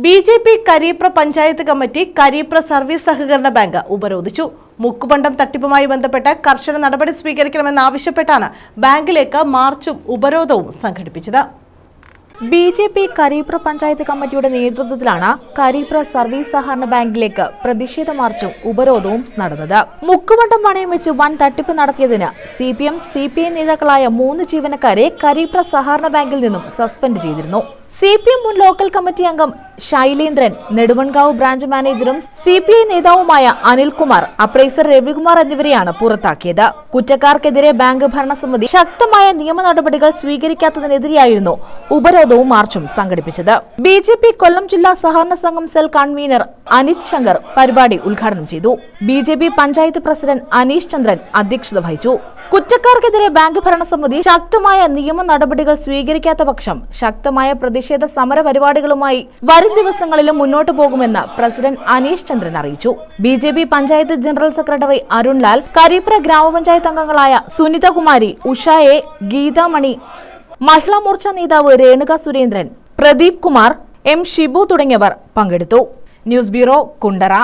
BJP. Karipra panchayat committee Karipra service സഹകരണ bank ഉപരോധിച്ചു. മുക്കുപണ്ടം തട്ടിപ്പുമായി ബന്ധപ്പെട്ട് കർശന നടപടി സ്വീകരിക്കണമെന്നാവശ്യപ്പെട്ടാണ് ബാങ്കിലേക്ക് മാർച്ചും ഉപരോധവും സംഘടിപ്പിച്ചത്. ബി.ജെ.പി. കരീപ്ര പഞ്ചായത്ത് കമ്മിറ്റിയുടെ നേതൃത്വത്തിലാണ് കരീപ്ര സർവീസ് സഹകരണ ബാങ്കിലേക്ക് പ്രതിഷേധ മാർച്ചും ഉപരോധവും നടന്നത്. മുക്കുപണ്ടം പണയം വെച്ച് വൻ തട്ടിപ്പ് നടത്തിയതിന് CPM, CPI നേതാക്കളായ 3 ജീവനക്കാരെ കരീപ്ര സഹകരണ ബാങ്കിൽ നിന്നും സസ്പെൻഡ് ചെയ്തിരുന്നു. CPM മുൻ ലോക്കൽ കമ്മിറ്റി അംഗം ശൈലേന്ദ്രൻ, നെടുമൺകാവ് ബ്രാഞ്ച് മാനേജറും CPI നേതാവുമായ അനിൽകുമാർ, അപ്രൈസർ രവികുമാർ എന്നിവരെയാണ് പുറത്താക്കിയത്. കുറ്റക്കാർക്കെതിരെ ബാങ്ക് ഭരണസമിതി ശക്തമായ നിയമ നടപടികൾ സ്വീകരിക്കാത്തതിനെതിരെയായിരുന്നു ഉപരോധവും മാർച്ചും സംഘടിപ്പിച്ചത്. ബി.ജെ.പി. കൊല്ലം ജില്ലാ സഹകരണ സംഘം സെൽ കൺവീനർ അനിത് ശങ്കർ പരിപാടി ഉദ്ഘാടനം ചെയ്തു. ബി.ജെ.പി. പഞ്ചായത്ത് പ്രസിഡന്റ് അനീഷ് ചന്ദ്രൻ അധ്യക്ഷത വഹിച്ചു. കുറ്റക്കാർക്കെതിരെ ബാങ്ക് ഭരണസമിതി ശക്തമായ നിയമ നടപടികൾ സ്വീകരിക്കാത്ത പക്ഷം ശക്തമായ പ്രതിഷേധ സമര പരിപാടികളുമായി വരും ദിവസങ്ങളിലും മുന്നോട്ടു പോകുമെന്ന് പ്രസിഡന്റ് അനീഷ് ചന്ദ്രൻ അറിയിച്ചു. BJP. Panchayat general secretary Arunlal, Karipra ഗ്രാമപഞ്ചായത്ത് അംഗങ്ങളായ സുനിതകുമാരി, ഉഷ എ, ഗീതാമണി, മഹിളാ മോർച്ച നേതാവ് രേണുക സുരേന്ദ്രൻ, പ്രദീപ് കുമാർ, M. ഷിബു തുടങ്ങിയവർ പങ്കെടുത്തു. News bureau, Kundara.